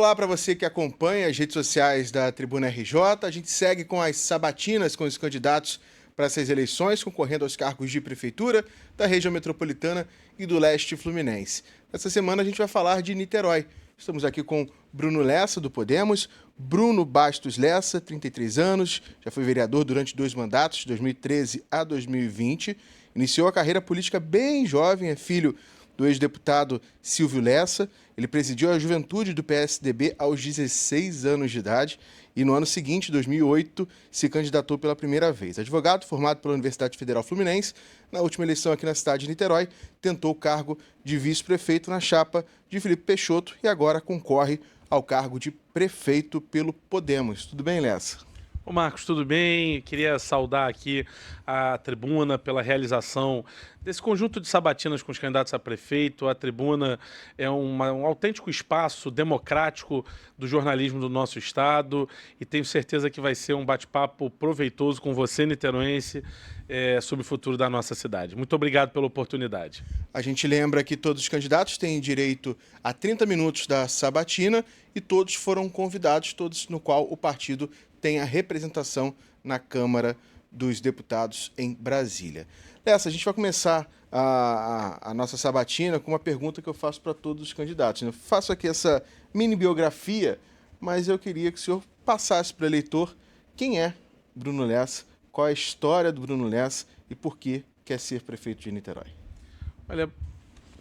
Olá para você que acompanha as redes sociais da Tribuna RJ. A gente segue com as sabatinas com os candidatos para essas eleições, concorrendo aos cargos de prefeitura da região metropolitana e do leste fluminense. Essa semana a gente vai falar de Niterói. Estamos aqui com Bruno Lessa, do Podemos, Bruno Bastos Lessa, 33 anos, já foi vereador durante 2 mandatos, de 2013 a 2020. Iniciou a carreira política bem jovem, é filho do ex-deputado Silvio Lessa. Ele presidiu a juventude do PSDB aos 16 anos de idade e no ano seguinte, 2008, se candidatou pela primeira vez. Advogado formado pela Universidade Federal Fluminense, na última eleição aqui na cidade de Niterói, tentou o cargo de vice-prefeito na chapa de Felipe Peixoto e agora concorre ao cargo de prefeito pelo Podemos. Tudo bem, Lessa? Ô Marcos, tudo bem? Queria saudar aqui a Tribuna pela realização desse conjunto de sabatinas com os candidatos a prefeito. A Tribuna é um autêntico espaço democrático do jornalismo do nosso estado e tenho certeza que vai ser um bate-papo proveitoso com você, niteroense, sobre o futuro da nossa cidade. Muito obrigado pela oportunidade. A gente lembra que todos os candidatos têm direito a 30 minutos da sabatina e todos foram convidados, todos no qual o partido tem a representação na Câmara dos Deputados em Brasília. Lessa, a gente vai começar a nossa sabatina com uma pergunta que eu faço para todos os candidatos. Eu faço aqui essa mini biografia, mas eu queria que o senhor passasse para o eleitor quem é Bruno Lessa, qual é a história do Bruno Lessa e por que quer ser prefeito de Niterói. Olha,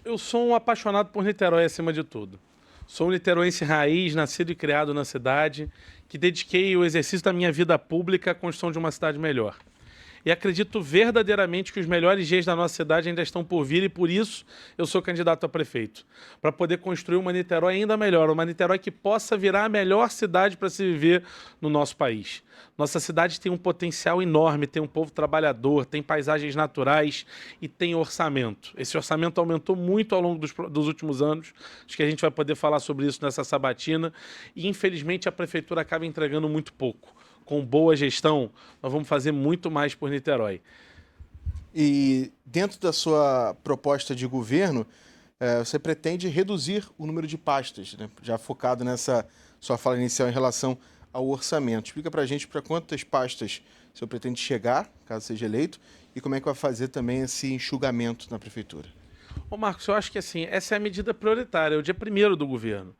eu sou um apaixonado por Niterói acima de tudo. Sou um niteroense raiz, nascido e criado na cidade, que dediquei o exercício da minha vida pública à construção de uma cidade melhor. E acredito verdadeiramente que os melhores dias da nossa cidade ainda estão por vir e por isso eu sou candidato a prefeito. Para poder construir uma Niterói ainda melhor, uma Niterói que possa virar a melhor cidade para se viver no nosso país. Nossa cidade tem um potencial enorme, tem um povo trabalhador, tem paisagens naturais e tem orçamento. Esse orçamento aumentou muito ao longo dos últimos anos. Acho que a gente vai poder falar sobre isso nessa sabatina. E infelizmente a prefeitura acaba entregando muito pouco. Com boa gestão, nós vamos fazer muito mais por Niterói. E dentro da sua proposta de governo, você pretende reduzir o número de pastas, né? Já focado nessa sua fala inicial em relação ao orçamento. Explica para a gente para quantas pastas o senhor pretende chegar, caso seja eleito, e como é que vai fazer também esse enxugamento na prefeitura. Ô Marcos, eu acho que assim, essa é a medida prioritária, é o dia 1º do governo.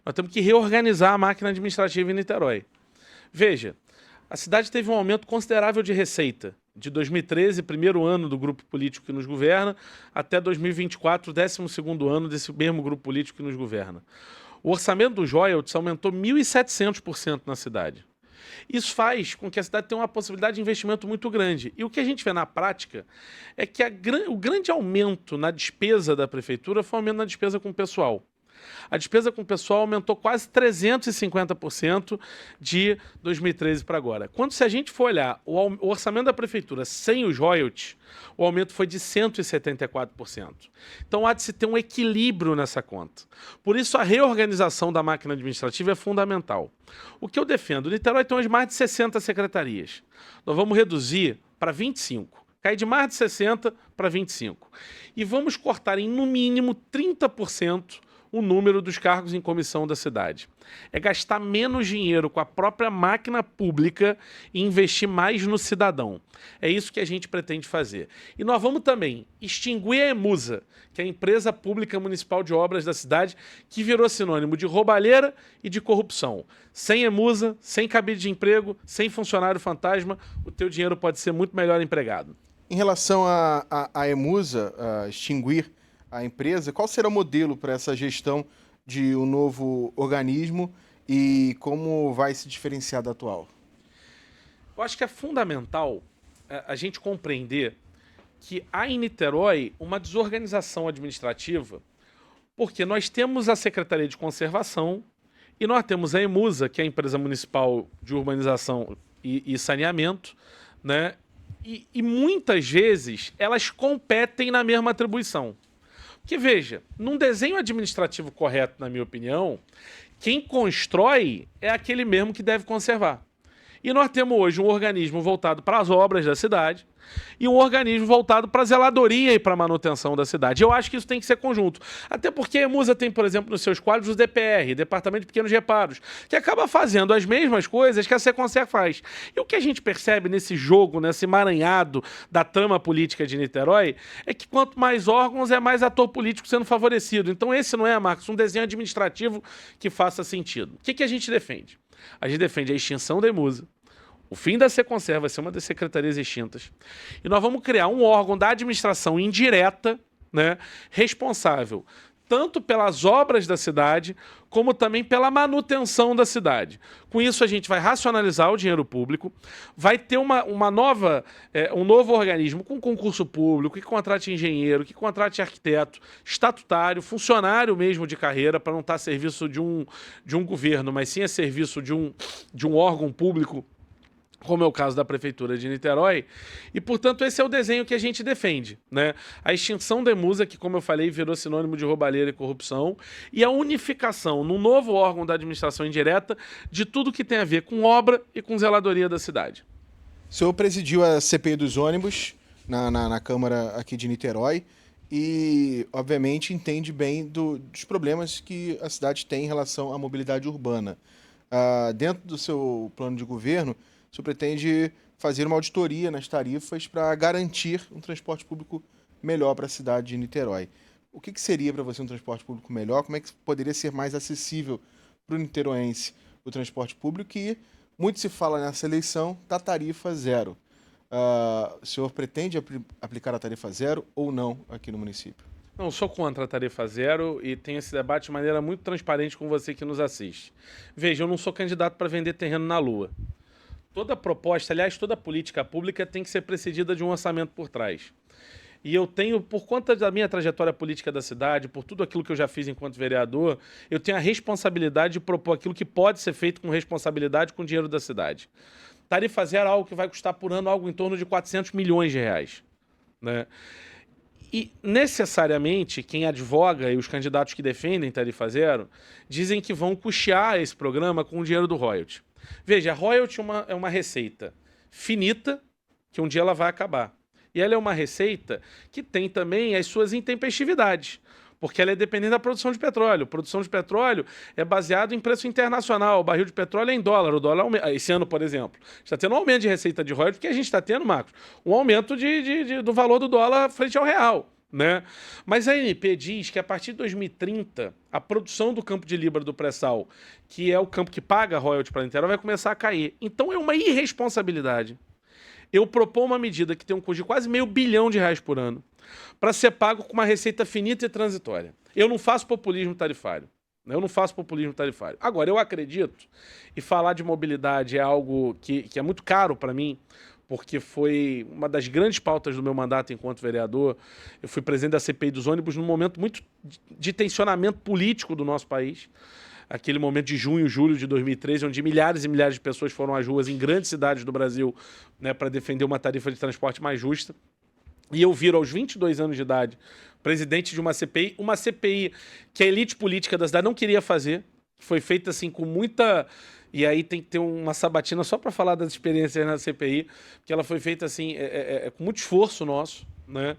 Nós temos que reorganizar a máquina administrativa em Niterói. Veja, a cidade teve um aumento considerável de receita. De 2013, primeiro ano do grupo político que nos governa, até 2024, 12º ano desse mesmo grupo político que nos governa. O orçamento dos royalties aumentou 1.700% na cidade. Isso faz com que a cidade tenha uma possibilidade de investimento muito grande. E o que a gente vê na prática é que o grande aumento na despesa da prefeitura foi um aumento na despesa com o pessoal. A despesa com o pessoal aumentou quase 350% de 2013 para agora. Quando se a gente for olhar o orçamento da prefeitura sem os royalties, o aumento foi de 174%. Então há de se ter um equilíbrio nessa conta. Por isso a reorganização da máquina administrativa é fundamental. O que eu defendo, Niterói tem hoje mais de 60 secretarias. Nós vamos reduzir para 25. Cair de mais de 60 para 25. E vamos cortar em no mínimo 30% o número dos cargos em comissão da cidade. É gastar menos dinheiro com a própria máquina pública e investir mais no cidadão. É isso que a gente pretende fazer. E nós vamos também extinguir a EMUSA, que é a Empresa Pública Municipal de Obras da cidade, que virou sinônimo de roubalheira e de corrupção. Sem EMUSA, sem cabide de emprego, sem funcionário fantasma, o teu dinheiro pode ser muito melhor empregado. Em relação à EMUSA, extinguir a empresa, qual será o modelo para essa gestão de um novo organismo e como vai se diferenciar da atual? Eu acho que é fundamental a gente compreender que há em Niterói uma desorganização administrativa, porque nós temos a Secretaria de Conservação e nós temos a EMUSA, que é a Empresa Municipal de Urbanização e Saneamento, né? E muitas vezes elas competem na mesma atribuição. Porque, veja, num desenho administrativo correto, na minha opinião, quem constrói é aquele mesmo que deve conservar. E nós temos hoje um organismo voltado para as obras da cidade e um organismo voltado para a zeladoria e para a manutenção da cidade. Eu acho que isso tem que ser conjunto. Até porque a Emusa tem, por exemplo, nos seus quadros o DPR, Departamento de Pequenos Reparos, que acaba fazendo as mesmas coisas que a Seconcer faz. E o que a gente percebe nesse jogo, nesse emaranhado da trama política de Niterói, é que quanto mais órgãos, é mais ator político sendo favorecido. Então esse não é, Marcos, um desenho administrativo que faça sentido. O que a gente defende? A gente defende a extinção da Emusa, o fim da Seconcer, vai ser uma das secretarias extintas. E nós vamos criar um órgão da administração indireta, né, responsável tanto pelas obras da cidade, como também pela manutenção da cidade. Com isso, a gente vai racionalizar o dinheiro público, vai ter um novo organismo com concurso público, que contrate engenheiro, que contrate arquiteto, estatutário, funcionário mesmo de carreira, para não estar a serviço de um governo, mas sim a serviço de um órgão público, como é o caso da Prefeitura de Niterói, e, portanto, esse é o desenho que a gente defende, né? A extinção da Emusa, que, como eu falei, virou sinônimo de roubalheira e corrupção, e a unificação num novo órgão da administração indireta de tudo que tem a ver com obra e com zeladoria da cidade. O senhor presidiu a CPI dos ônibus na Câmara aqui de Niterói e, obviamente, entende bem dos problemas que a cidade tem em relação à mobilidade urbana. Dentro do seu plano de governo, o senhor pretende fazer uma auditoria nas tarifas para garantir um transporte público melhor para a cidade de Niterói. O que seria para você um transporte público melhor? Como é que poderia ser mais acessível para o niteroense o transporte público? E muito se fala nessa eleição da tarifa zero. O senhor pretende aplicar a tarifa zero ou não aqui no município? Não, sou contra a tarifa zero e tenho esse debate de maneira muito transparente com você que nos assiste. Veja, eu não sou candidato para vender terreno na Lua. Toda proposta, aliás, toda política pública tem que ser precedida de um orçamento por trás. E eu tenho, por conta da minha trajetória política da cidade, por tudo aquilo que eu já fiz enquanto vereador, eu tenho a responsabilidade de propor aquilo que pode ser feito com responsabilidade com o dinheiro da cidade. Tarifa zero é algo que vai custar por ano algo em torno de 400 milhões de reais, né? E, necessariamente, quem advoga e os candidatos que defendem tarifa zero dizem que vão custear esse programa com o dinheiro do royalty. Veja, a royalty é uma receita finita, que um dia ela vai acabar. E ela é uma receita que tem também as suas intempestividades, porque ela é dependente da produção de petróleo. A produção de petróleo é baseada em preço internacional. O barril de petróleo é em dólar. O dólar esse ano, por exemplo, está tendo um aumento de receita de royalty, porque a gente está tendo, Marcos, um aumento do valor do dólar frente ao real, né? Mas a ANP diz que a partir de 2030, a produção do campo de Libra do pré-sal, que é o campo que paga royalty para Niterói, vai começar a cair. Então é uma irresponsabilidade eu propor uma medida que tem um custo de quase R$500 bilhão por ano para ser pago com uma receita finita e transitória. Eu não faço populismo tarifário. Agora, eu acredito, e falar de mobilidade é algo que é muito caro para mim, porque foi uma das grandes pautas do meu mandato enquanto vereador. Eu fui presidente da CPI dos ônibus num momento muito de tensionamento político do nosso país. Aquele momento de junho, julho de 2013, onde milhares e milhares de pessoas foram às ruas em grandes cidades do Brasil, né, para defender uma tarifa de transporte mais justa. E eu viro aos 22 anos de idade, presidente de uma CPI que a elite política da cidade não queria fazer, foi feita assim com muita... E aí tem que ter uma sabatina só para falar das experiências na CPI, porque ela foi feita assim, com muito esforço nosso, né?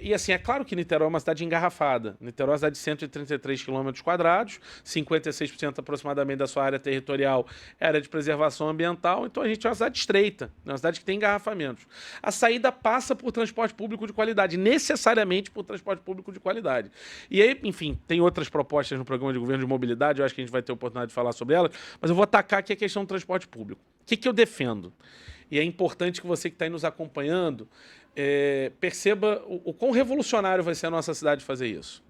E assim, é claro que Niterói é uma cidade engarrafada. Niterói é uma cidade de 133 km², 56% aproximadamente da sua área territorial é área de preservação ambiental, então a gente é uma cidade estreita, uma cidade que tem engarrafamentos. A saída passa por transporte público de qualidade, necessariamente por transporte público de qualidade. E aí, enfim, tem outras propostas no programa de governo de mobilidade, eu acho que a gente vai ter oportunidade de falar sobre elas, mas eu vou atacar aqui a questão do transporte público. O que eu defendo? E é importante que você que está aí nos acompanhando perceba o quão revolucionário vai ser a nossa cidade fazer isso.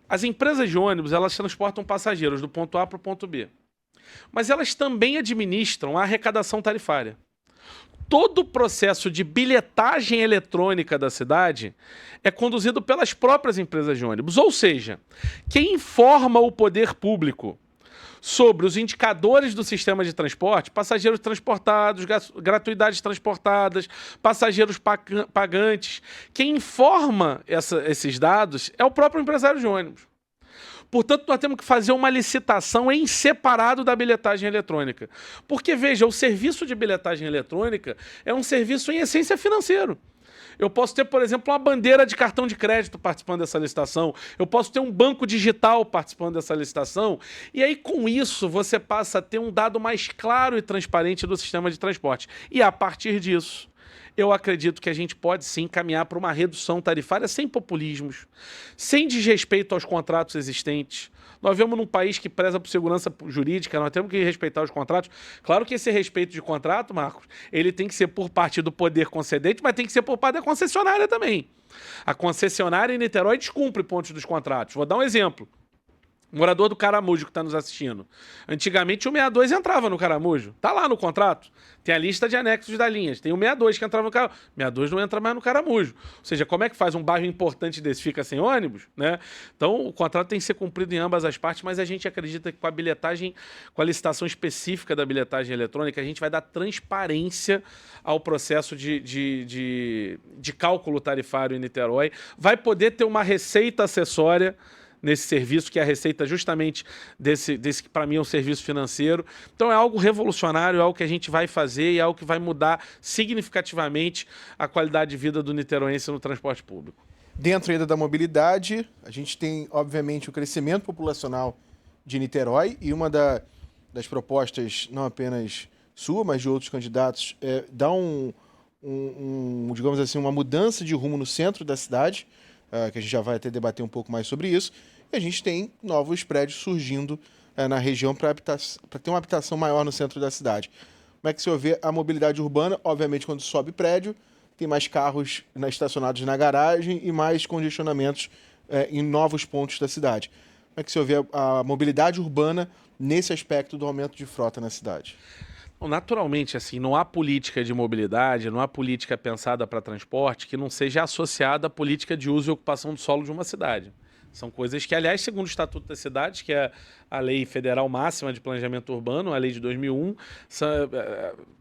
As empresas de ônibus, elas transportam passageiros do ponto A para o ponto B. Mas elas também administram a arrecadação tarifária. Todo o processo de bilhetagem eletrônica da cidade é conduzido pelas próprias empresas de ônibus. Ou seja, quem informa o poder público sobre os indicadores do sistema de transporte, passageiros transportados, gratuidades transportadas, passageiros pagantes. Quem informa esses dados é o próprio empresário de ônibus. Portanto, nós temos que fazer uma licitação em separado da bilhetagem eletrônica. Porque, veja, o serviço de bilhetagem eletrônica é um serviço em essência financeiro. Eu posso ter, por exemplo, uma bandeira de cartão de crédito participando dessa licitação. Eu posso ter um banco digital participando dessa licitação. E aí, com isso, você passa a ter um dado mais claro e transparente do sistema de transporte. E, a partir disso, eu acredito que a gente pode sim caminhar para uma redução tarifária sem populismos, sem desrespeito aos contratos existentes. Nós vemos num país que preza por segurança jurídica, nós temos que respeitar os contratos. Claro que esse respeito de contrato, Marcos, ele tem que ser por parte do poder concedente, mas tem que ser por parte da concessionária também. A concessionária em Niterói descumpre pontos dos contratos. Vou dar um exemplo. Morador do Caramujo que está nos assistindo. Antigamente o 62 entrava no Caramujo. Está lá no contrato. Tem a lista de anexos da linha. Tem o 62 que entrava no Caramujo. 62 não entra mais no Caramujo. Ou seja, como é que faz um bairro importante desse fica sem ônibus? Né? Então o contrato tem que ser cumprido em ambas as partes, mas a gente acredita que com a bilhetagem, com a licitação específica da bilhetagem eletrônica, a gente vai dar transparência ao processo de cálculo tarifário em Niterói. Vai poder ter uma receita acessória nesse serviço, que é a receita justamente desse que para mim é um serviço financeiro. Então é algo revolucionário, é algo que a gente vai fazer e é algo que vai mudar significativamente a qualidade de vida do niteroense no transporte público. Dentro ainda da mobilidade, a gente tem, obviamente, o crescimento populacional de Niterói e uma das propostas, não apenas sua, mas de outros candidatos, é dar digamos assim, uma mudança de rumo no centro da cidade, que a gente já vai até debater um pouco mais sobre isso. E a gente tem novos prédios surgindo na região para ter uma habitação maior no centro da cidade. Como é que você vê a mobilidade urbana? Obviamente, quando sobe prédio, tem mais carros estacionados na garagem e mais congestionamentos em novos pontos da cidade. Como é que você vê a mobilidade urbana nesse aspecto do aumento de frota na cidade? Naturalmente, assim, não há política de mobilidade, não há política pensada para transporte que não seja associada à política de uso e ocupação do solo de uma cidade. São coisas que, aliás, segundo o Estatuto das Cidades, que é a Lei Federal Máxima de Planejamento Urbano, a Lei de 2001,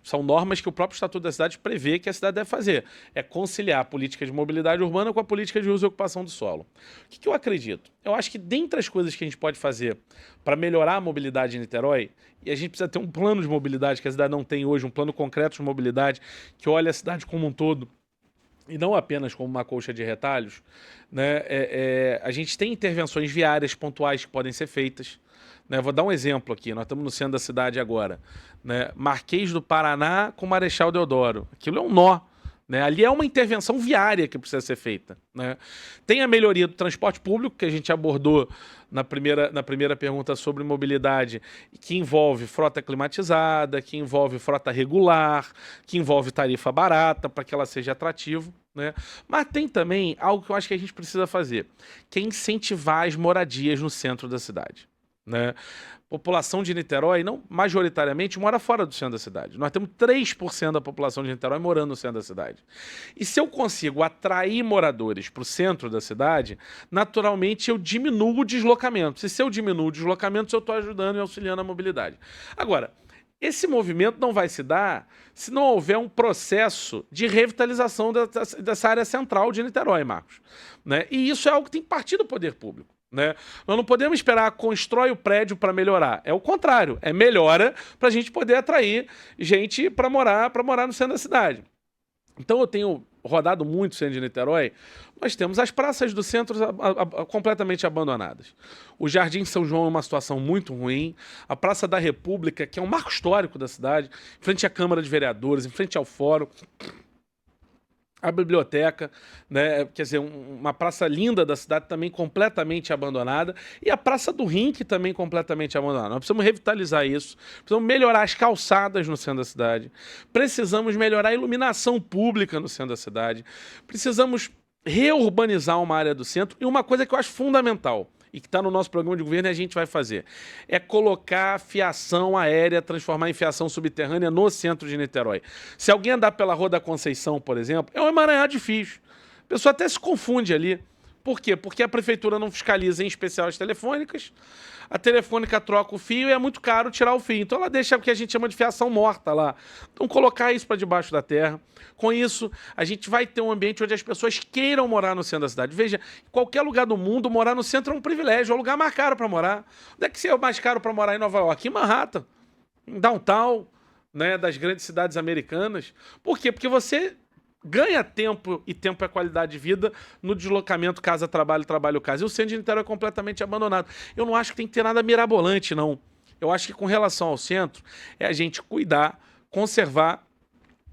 são normas que o próprio Estatuto das Cidades prevê que a cidade deve fazer. É conciliar a política de mobilidade urbana com a política de uso e ocupação do solo. O que eu acredito? Eu acho que, dentre as coisas que a gente pode fazer para melhorar a mobilidade em Niterói, e a gente precisa ter um plano de mobilidade que a cidade não tem hoje, um plano concreto de mobilidade que olha a cidade como um todo, e não apenas como uma colcha de retalhos, né? A gente tem intervenções viárias pontuais que podem ser feitas. Né? Vou dar um exemplo aqui, nós estamos no centro da cidade agora. Né? Marquês do Paraná com Marechal Deodoro. Aquilo é um nó. Né? Ali é uma intervenção viária que precisa ser feita. Né? Tem a melhoria do transporte público, que a gente abordou na primeira pergunta sobre mobilidade, que envolve frota climatizada, que envolve frota regular, que envolve tarifa barata, para que ela seja atrativa. Né? Mas tem também algo que eu acho que a gente precisa fazer, que é incentivar as moradias no centro da cidade. Né? População de Niterói, não majoritariamente, mora fora do centro da cidade. Nós temos 3% da população de Niterói morando no centro da cidade. E se eu consigo atrair moradores para o centro da cidade, naturalmente eu diminuo o deslocamento. Se eu diminuo o deslocamento, eu estou ajudando e auxiliando a mobilidade. Agora, esse movimento não vai se dar se não houver um processo de revitalização dessa área central de Niterói, Marcos. Né? E isso é algo que tem que partir do poder público. Né? Nós não podemos esperar constrói o prédio para melhorar. É o contrário, é melhora para a gente poder atrair gente para morar no centro da cidade. Então eu tenho rodado muito o centro de Niterói. Nós temos as praças do centro completamente abandonadas. O Jardim São João é uma situação muito ruim. A Praça da República, que é um marco histórico da cidade, em frente à Câmara de Vereadores, em frente ao Fórum, a biblioteca, né? Quer dizer, uma praça linda da cidade também completamente abandonada, e a Praça do Rink também completamente abandonada. Nós precisamos revitalizar isso, precisamos melhorar as calçadas no centro da cidade, precisamos melhorar a iluminação pública no centro da cidade, precisamos reurbanizar uma área do centro, e uma coisa que eu acho fundamental, e que está no nosso programa de governo e a gente vai fazer, é colocar fiação aérea, transformar em fiação subterrânea no centro de Niterói. Se alguém andar pela Rua da Conceição, por exemplo, é um emaranhado de fios. A pessoa até se confunde ali. Por quê? Porque a prefeitura não fiscaliza, em especial as telefônicas. A telefônica troca o fio e é muito caro tirar o fio. Então ela deixa o que a gente chama de fiação morta lá. Então colocar isso para debaixo da terra. Com isso, a gente vai ter um ambiente onde as pessoas queiram morar no centro da cidade. Veja, em qualquer lugar do mundo, morar no centro é um privilégio, é o lugar mais caro para morar. Onde é que é o mais caro para morar em Nova York? Em Manhattan, em downtown, né, das grandes cidades americanas. Por quê? Porque você ganha tempo, e tempo é qualidade de vida, no deslocamento casa-trabalho, trabalho-casa. E o centro de Niterói é completamente abandonado. Eu não acho que tem que ter nada mirabolante, não. Eu acho que com relação ao centro, é a gente cuidar, conservar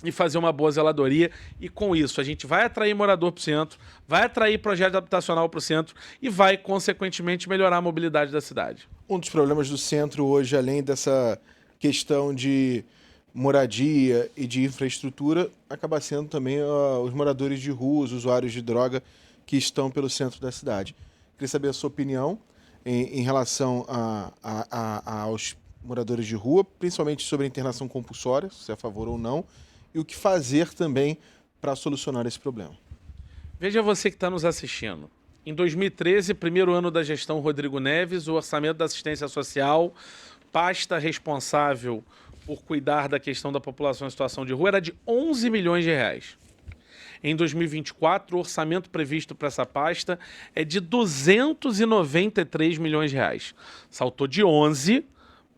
e fazer uma boa zeladoria. E com isso, a gente vai atrair morador para o centro, vai atrair projeto habitacional para o centro e vai, consequentemente, melhorar a mobilidade da cidade. Um dos problemas do centro hoje, além dessa questão de moradia e de infraestrutura, acaba sendo também os moradores de rua, os usuários de droga que estão pelo centro da cidade. Queria saber a sua opinião em relação aos moradores de rua, principalmente sobre a internação compulsória, se é a favor ou não, e o que fazer também para solucionar esse problema. Veja você que está nos assistindo. Em 2013, primeiro ano da gestão Rodrigo Neves, o orçamento da assistência social, pasta responsável por cuidar da questão da população em situação de rua, era de 11 milhões de reais. Em 2024, o orçamento previsto para essa pasta é de 293 milhões de reais. Saltou de 11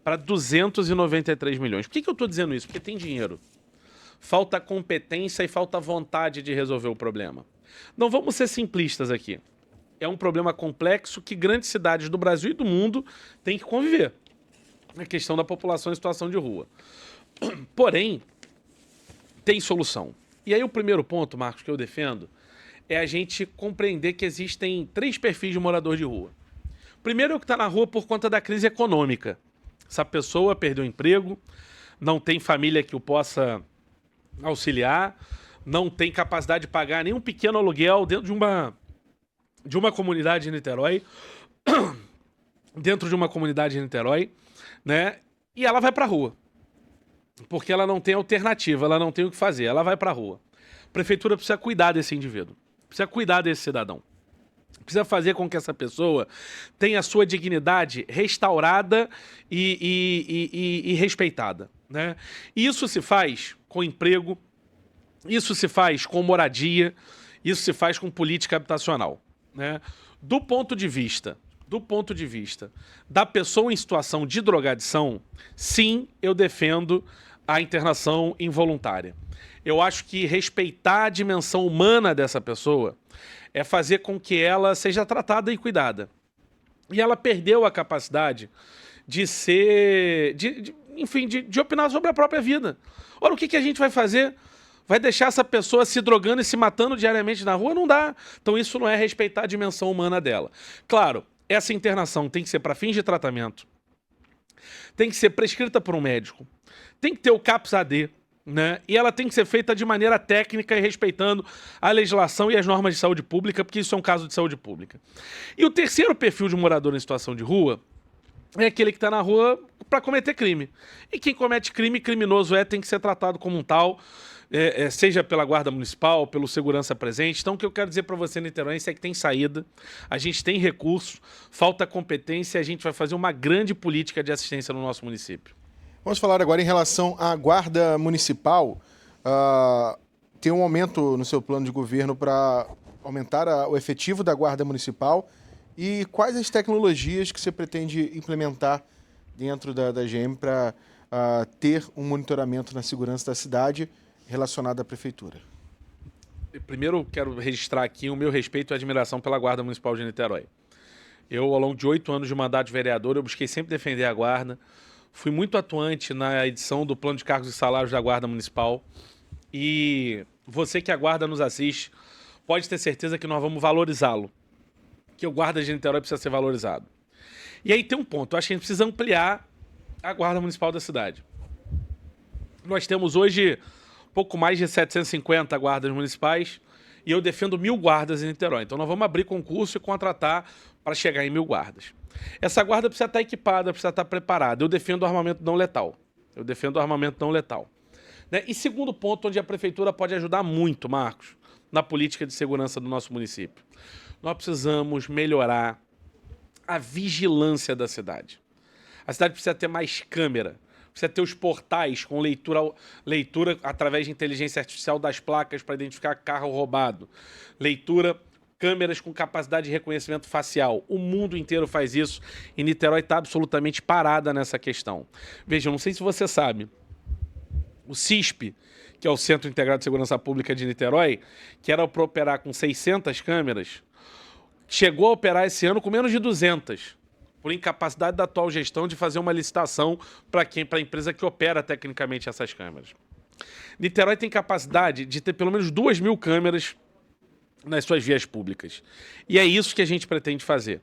para 293 milhões. Por que eu estou dizendo isso? Porque tem dinheiro. Falta competência e falta vontade de resolver o problema. Não vamos ser simplistas aqui. É um problema complexo que grandes cidades do Brasil e do mundo têm que conviver. A questão da população em situação de rua. Porém, tem solução. E aí o primeiro ponto, Marcos, que eu defendo, é a gente compreender que existem 3 perfis de morador de rua. Primeiro é o que está na rua por conta da crise econômica. Essa pessoa perdeu o emprego, não tem família que o possa auxiliar, não tem capacidade de pagar nenhum pequeno aluguel dentro de uma comunidade de Niterói, né? E ela vai para a rua, porque ela não tem alternativa, ela não tem o que fazer, ela vai para a rua. A prefeitura precisa cuidar desse indivíduo, precisa cuidar desse cidadão, precisa fazer com que essa pessoa tenha a sua dignidade restaurada e respeitada, né? E isso se faz com emprego, isso se faz com moradia, isso se faz com política habitacional, né? Do ponto de vista da pessoa em situação de drogadição, sim, eu defendo a internação involuntária. Eu acho que respeitar a dimensão humana dessa pessoa é fazer com que ela seja tratada e cuidada. E ela perdeu a capacidade de ser, enfim, de opinar sobre a própria vida. Ora, o que a gente vai fazer? Vai deixar essa pessoa se drogando e se matando diariamente na rua? Não dá. Então isso não é respeitar a dimensão humana dela. Claro, essa internação tem que ser para fins de tratamento, tem que ser prescrita por um médico, tem que ter o CAPS-AD, né? E ela tem que ser feita de maneira técnica e respeitando a legislação e as normas de saúde pública, porque isso é um caso de saúde pública. E o terceiro perfil de morador em situação de rua é aquele que está na rua para cometer crime. E quem comete crime, criminoso tem que ser tratado como um tal, seja pela Guarda Municipal, pelo segurança presente. Então, o que eu quero dizer para você, niteróiense, é que tem saída, a gente tem recurso, falta competência e a gente vai fazer uma grande política de assistência no nosso município. Vamos falar agora em relação à Guarda Municipal. Tem um aumento no seu plano de governo para aumentar o efetivo da Guarda Municipal. E quais as tecnologias que você pretende implementar dentro da GM para ter um monitoramento na segurança da cidade relacionado à prefeitura? Primeiro, quero registrar aqui o meu respeito e admiração pela Guarda Municipal de Niterói. Eu, ao longo de 8 anos de mandato de vereador, eu busquei sempre defender a Guarda. Fui muito atuante na edição do Plano de Cargos e Salários da Guarda Municipal. E você que a Guarda nos assiste, pode ter certeza que nós vamos valorizá-lo. Que o Guarda de Niterói precisa ser valorizado. E aí tem um ponto, eu acho que a gente precisa ampliar a Guarda Municipal da cidade. Nós temos hoje pouco mais de 750 guardas municipais e eu defendo 1.000 guardas em Niterói. Então nós vamos abrir concurso e contratar para chegar em 1.000 guardas. Essa guarda precisa estar equipada, precisa estar preparada. Eu defendo o armamento não letal. Né? E segundo ponto, onde a prefeitura pode ajudar muito, Marcos, na política de segurança do nosso município. nós precisamos melhorar a vigilância da cidade. A cidade precisa ter mais câmera, precisa ter os portais com leitura através de inteligência artificial das placas para identificar carro roubado, câmeras com capacidade de reconhecimento facial. O mundo inteiro faz isso e Niterói está absolutamente parada nessa questão. Veja, eu não sei se você sabe, o CISP, que é o Centro Integrado de Segurança Pública de Niterói, que era para operar com 600 câmeras, chegou a operar esse ano com menos de 200, por incapacidade da atual gestão de fazer uma licitação para a empresa que opera tecnicamente essas câmeras. Niterói tem capacidade de ter pelo menos 2.000 câmeras nas suas vias públicas. E é isso que a gente pretende fazer.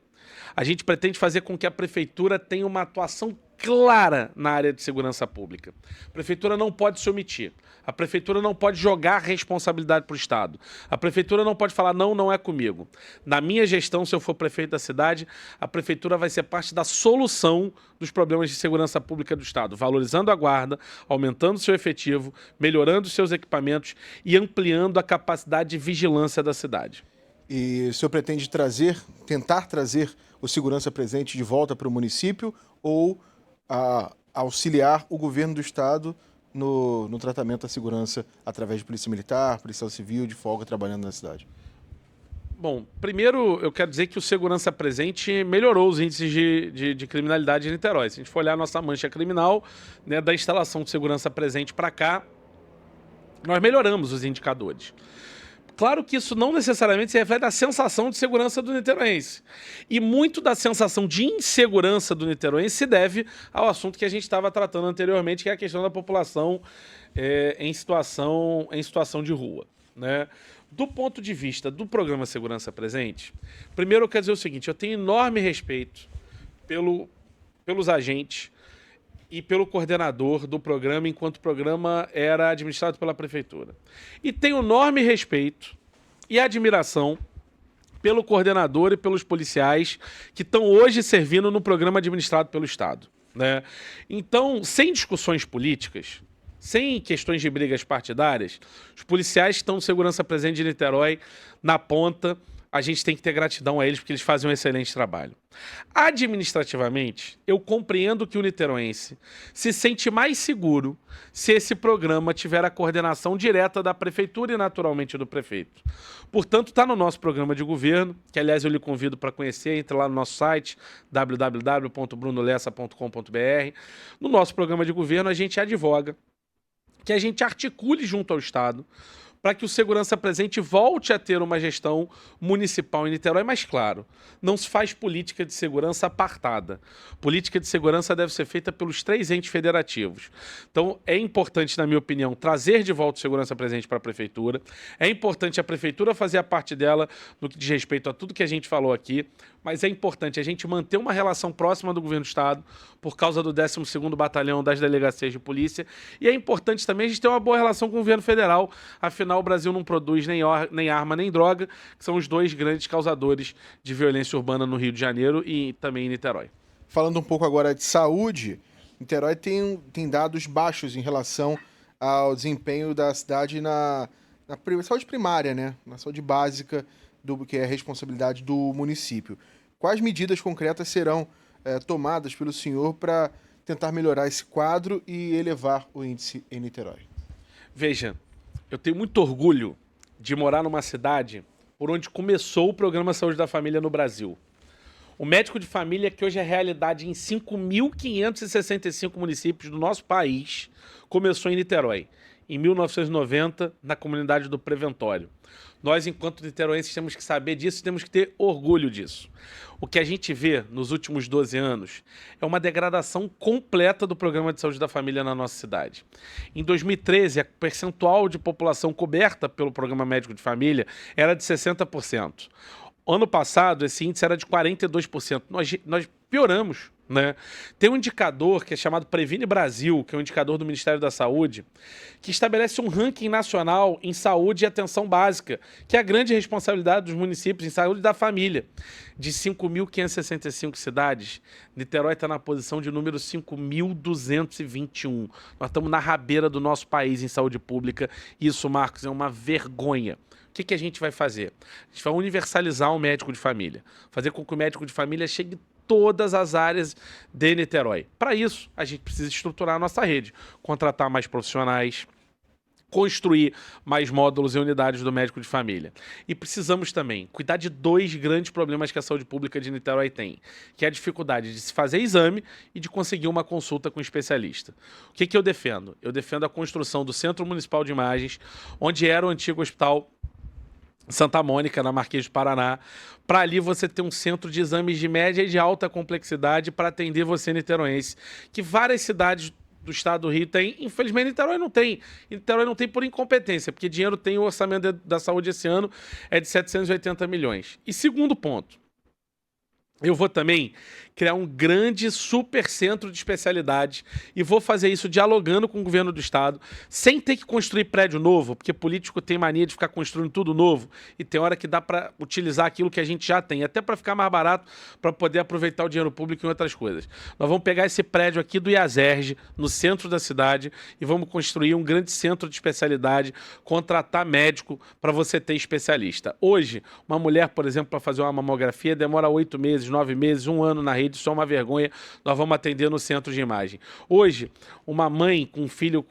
A gente pretende fazer com que a prefeitura tenha uma atuação clara na área de segurança pública. A prefeitura não pode se omitir. A prefeitura não pode jogar responsabilidade para o Estado. A prefeitura não pode falar, não, não é comigo. Na minha gestão, se eu for prefeito da cidade, a prefeitura vai ser parte da solução dos problemas de segurança pública do Estado, valorizando a guarda, aumentando seu efetivo, melhorando seus equipamentos e ampliando a capacidade de vigilância da cidade. E o senhor pretende tentar trazer o segurança presente de volta para o município ou auxiliar o governo do Estado no tratamento da segurança através de polícia militar, policial civil, de folga, trabalhando na cidade? Bom, primeiro eu quero dizer que o segurança presente melhorou os índices de criminalidade em Niterói. Se a gente for olhar a nossa mancha criminal, né, da instalação de segurança presente para cá, nós melhoramos os indicadores. Claro que isso não necessariamente se reflete à sensação de segurança do niteroense. E muito da sensação de insegurança do niteroense se deve ao assunto que a gente estava tratando anteriormente, que é a questão da população em situação de rua, né? Do ponto de vista do programa Segurança Presente, primeiro eu quero dizer o seguinte, eu tenho enorme respeito pelos agentes e pelo coordenador do programa, enquanto o programa era administrado pela prefeitura. E tenho enorme respeito e admiração pelo coordenador e pelos policiais que estão hoje servindo no programa administrado pelo Estado, né? Então, sem discussões políticas, sem questões de brigas partidárias, os policiais que estão no Segurança Presente de Niterói, na ponta, a gente tem que ter gratidão a eles porque eles fazem um excelente trabalho. Administrativamente, eu compreendo que o niteroense se sente mais seguro se esse programa tiver a coordenação direta da prefeitura e naturalmente do prefeito. Portanto, está no nosso programa de governo, que aliás eu lhe convido para conhecer, entre lá no nosso site www.brunolessa.com.br. No nosso programa de governo a gente advoga que a gente articule junto ao Estado para que o Segurança Presente volte a ter uma gestão municipal em Niterói. Mas, claro, não se faz política de segurança apartada. Política de segurança deve ser feita pelos 3 entes federativos. Então, é importante, na minha opinião, trazer de volta o Segurança Presente para a Prefeitura. É importante a Prefeitura fazer a parte dela no que diz respeito a tudo que a gente falou aqui, mas é importante a gente manter uma relação próxima do Governo do Estado por causa do 12º Batalhão das Delegacias de Polícia. E é importante também a gente ter uma boa relação com o Governo Federal. Afinal, o Brasil não produz nem arma nem droga, que são os 2 grandes causadores de violência urbana no Rio de Janeiro e também em Niterói. Falando um pouco agora de saúde, Niterói tem dados baixos em relação ao desempenho da cidade na saúde primária, né? Na saúde básica, que é a responsabilidade do município. Quais medidas concretas serão tomadas pelo senhor para tentar melhorar esse quadro e elevar o índice em Niterói? Veja, eu tenho muito orgulho de morar numa cidade por onde começou o Programa Saúde da Família no Brasil. O médico de família, que hoje é realidade em 5.565 municípios do nosso país, começou em Niterói, em 1990, na comunidade do Preventório. Nós, enquanto niteroenses, temos que saber disso e temos que ter orgulho disso. O que a gente vê nos últimos 12 anos é uma degradação completa do Programa de Saúde da Família na nossa cidade. Em 2013, a percentual de população coberta pelo Programa Médico de Família era de 60%. Ano passado, esse índice era de 42%. Nós pioramos né? Tem um indicador que é chamado Previne Brasil, que é um indicador do Ministério da Saúde, que estabelece um ranking nacional em saúde e atenção básica, que é a grande responsabilidade dos municípios em saúde da família. De 5.565 cidades, Niterói está na posição de número 5.221. Nós estamos na rabeira do nosso país em saúde pública. Isso, Marcos, é uma vergonha. O que a gente vai fazer? A gente vai universalizar o médico de família, fazer com que o médico de família chegue todas as áreas de Niterói. Para isso, a gente precisa estruturar a nossa rede, contratar mais profissionais, construir mais módulos e unidades do médico de família. E precisamos também cuidar de dois grandes problemas que a saúde pública de Niterói tem, que é a dificuldade de se fazer exame e de conseguir uma consulta com um especialista. O que eu defendo? Eu defendo a construção do Centro Municipal de Imagens, onde era o antigo Hospital Santa Mônica, na Marquês do Paraná, para ali você ter um centro de exames de média e de alta complexidade para atender você niteroense, que várias cidades do estado do Rio têm, infelizmente Niterói não tem. Niterói não tem por incompetência, porque dinheiro tem, o orçamento da saúde esse ano é de 780 milhões. E segundo ponto, eu vou também criar um grande super centro de especialidade e vou fazer isso dialogando com o governo do estado, sem ter que construir prédio novo, porque político tem mania de ficar construindo tudo novo e tem hora que dá para utilizar aquilo que a gente já tem, até para ficar mais barato, para poder aproveitar o dinheiro público em outras coisas. Nós vamos pegar esse prédio aqui do IASERJ, no centro da cidade, e vamos construir um grande centro de especialidade, contratar médico para você ter especialista. Hoje, uma mulher, por exemplo, para fazer uma mamografia demora 8 meses, 9 meses, 1 ano na rede, isso é uma vergonha, nós vamos atender no centro de imagem. Hoje, uma mãe com um filho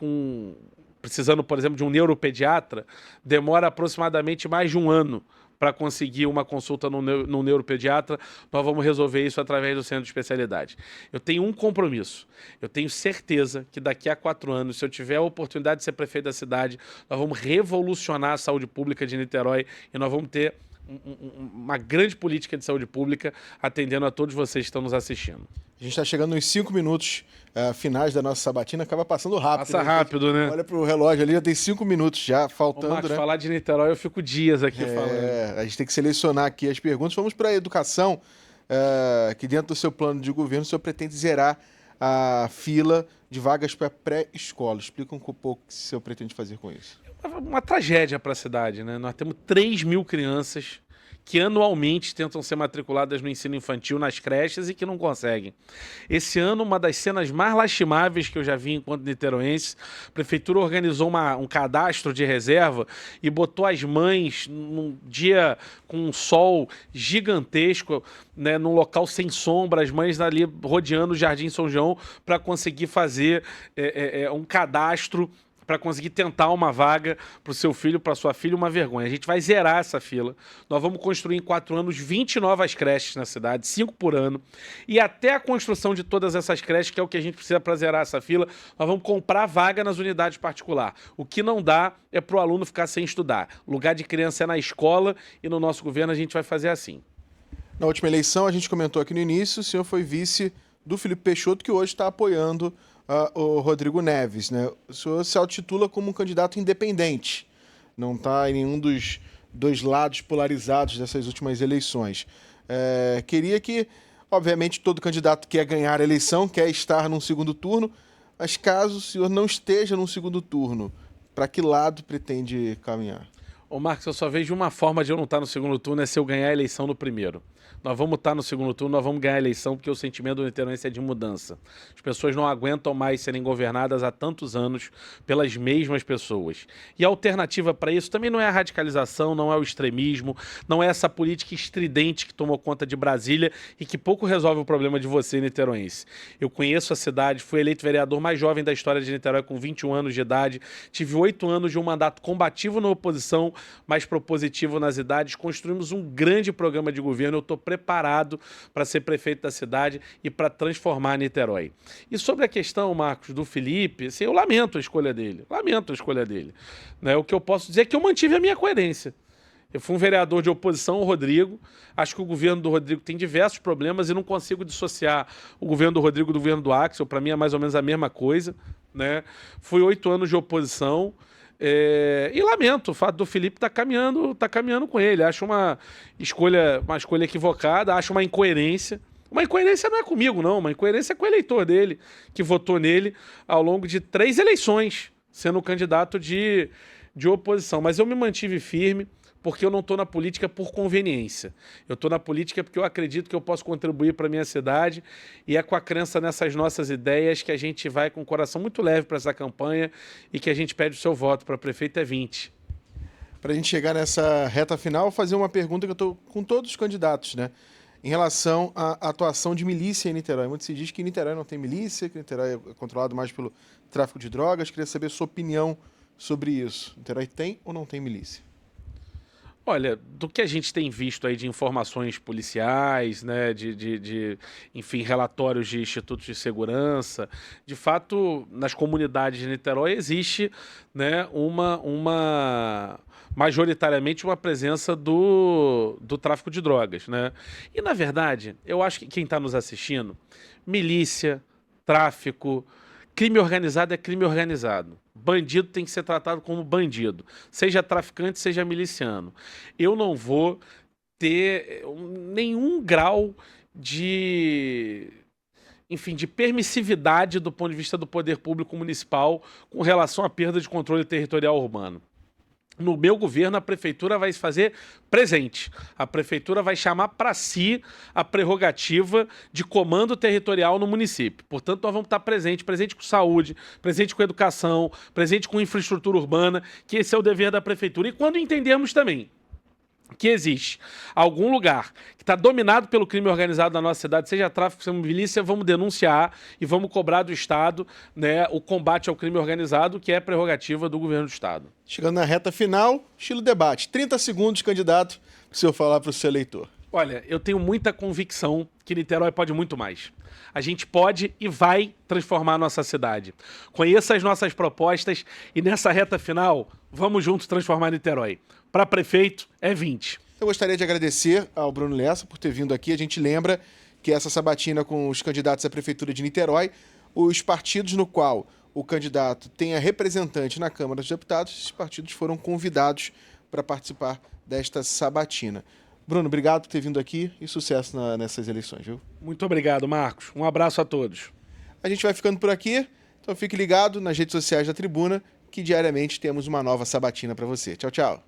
precisando, por exemplo, de um neuropediatra, demora aproximadamente mais de 1 ano para conseguir uma consulta no neuropediatra. Nós vamos resolver isso através do centro de especialidade. Eu tenho um compromisso. Eu tenho certeza que daqui a 4 anos, se eu tiver a oportunidade de ser prefeito da cidade, nós vamos revolucionar a saúde pública de Niterói e nós vamos ter uma grande política de saúde pública atendendo a todos vocês que estão nos assistindo. A gente está chegando nos 5 minutos finais da nossa sabatina, acaba passando rápido. Passa rápido, né? Olha pro relógio ali, já tem 5 minutos já faltando, Marcos, né? falar de Niterói eu fico dias aqui falando. A gente tem que selecionar aqui as perguntas. Vamos para a educação, que dentro do seu plano de governo o senhor pretende zerar a fila de vagas para pré-escola. Explica um pouco o que o senhor pretende fazer com isso. Uma tragédia para a cidade, né? Nós temos 3 mil crianças que anualmente tentam ser matriculadas no ensino infantil nas creches e que não conseguem. Esse ano, uma das cenas mais lastimáveis que eu já vi enquanto niteroense, a prefeitura organizou um cadastro de reserva e botou as mães num dia com um sol gigantesco, né, num local sem sombra, as mães ali rodeando o Jardim São João para conseguir fazer um cadastro, para conseguir tentar uma vaga para o seu filho, para sua filha, uma vergonha. A gente vai zerar essa fila. Nós vamos construir em 4 anos 20 novas creches na cidade, 5 por ano. E até a construção de todas essas creches, que é o que a gente precisa para zerar essa fila, nós vamos comprar vaga nas unidades particulares. O que não dá é para o aluno ficar sem estudar. O lugar de criança é na escola e no nosso governo a gente vai fazer assim. Na última eleição, a gente comentou aqui no início, o senhor foi vice do Felipe Peixoto, que hoje está apoiando o Rodrigo Neves, né? O senhor se autotitula como um candidato independente, não está em nenhum dos 2 lados polarizados dessas últimas eleições. Queria que, obviamente, todo candidato quer ganhar a eleição, quer estar num segundo turno, mas caso o senhor não esteja num segundo turno, para que lado pretende caminhar? Ô Marcos, eu só vejo uma forma de eu não estar no segundo turno, é se eu ganhar a eleição no primeiro. Nós vamos estar no segundo turno, nós vamos ganhar a eleição porque o sentimento do niteroense é de mudança. As pessoas não aguentam mais serem governadas há tantos anos pelas mesmas pessoas. E a alternativa para isso também não é a radicalização, não é o extremismo, não é essa política estridente que tomou conta de Brasília e que pouco resolve o problema de você, niteroense. Eu conheço a cidade, fui eleito vereador mais jovem da história de Niterói com 21 anos de idade, tive 8 anos de um mandato combativo na oposição, mais propositivo nas idades, construímos um grande programa de governo, eu estou preparado para ser prefeito da cidade e para transformar Niterói. E sobre a questão, Marcos, do Felipe, assim, eu lamento a escolha dele, né? O que eu posso dizer é que eu mantive a minha coerência. Eu fui um vereador de oposição ao Rodrigo, acho que o governo do Rodrigo tem diversos problemas e não consigo dissociar o governo do Rodrigo do governo do Axel, para mim é mais ou menos a mesma coisa, né? Fui 8 anos de oposição, e lamento o fato do Felipe estar caminhando com ele. Acho uma escolha equivocada, acho uma incoerência, Uma incoerência não é comigo, não. Uma incoerência é com o eleitor dele, que votou nele ao longo de 3 eleições, sendo candidato de oposição. Mas eu me mantive firme, porque eu não estou na política por conveniência. Eu estou na política porque eu acredito que eu posso contribuir para a minha cidade, e é com a crença nessas nossas ideias que a gente vai com o coração muito leve para essa campanha e que a gente pede o seu voto. Para prefeito é 20. Para a gente chegar nessa reta final, fazer uma pergunta que eu estou com todos os candidatos, né? Em relação à atuação de milícia em Niterói. Muito se diz que Niterói não tem milícia, que Niterói é controlado mais pelo tráfico de drogas. Queria saber a sua opinião sobre isso. Niterói tem ou não tem milícia? Olha, do que a gente tem visto aí de informações policiais, né, enfim, relatórios de institutos de segurança, de fato, nas comunidades de Niterói existe, né, majoritariamente uma presença do tráfico de drogas, né? E, na verdade, eu acho que quem está nos assistindo, milícia, tráfico, crime organizado é crime organizado. Bandido tem que ser tratado como bandido, seja traficante, seja miliciano. Eu não vou ter nenhum grau enfim, de permissividade do ponto de vista do poder público municipal com relação à perda de controle territorial urbano. No meu governo, a prefeitura vai se fazer presente. A prefeitura vai chamar para si a prerrogativa de comando territorial no município. Portanto, nós vamos estar presente com saúde, presente com educação, presente com infraestrutura urbana, que esse é o dever da prefeitura. E quando entendermos também que existe algum lugar que está dominado pelo crime organizado na nossa cidade, seja tráfico, seja milícia, vamos denunciar e vamos cobrar do Estado, né, o combate ao crime organizado, que é prerrogativa do governo do Estado. Chegando na reta final, estilo debate. 30 segundos, candidato, para o senhor falar para o seu eleitor. Olha, eu tenho muita convicção que Niterói pode muito mais. A gente pode e vai transformar a nossa cidade. Conheça as nossas propostas e nessa reta final, vamos juntos transformar Niterói. Para prefeito, é 20. Eu gostaria de agradecer ao Bruno Lessa por ter vindo aqui. A gente lembra que essa sabatina com os candidatos à Prefeitura de Niterói, os partidos no qual o candidato tenha representante na Câmara dos Deputados, esses partidos foram convidados para participar desta sabatina. Bruno, obrigado por ter vindo aqui e sucesso nessas eleições, viu? Muito obrigado, Marcos. Um abraço a todos. A gente vai ficando por aqui, então fique ligado nas redes sociais da Tribuna, que diariamente temos uma nova sabatina para você. Tchau, tchau.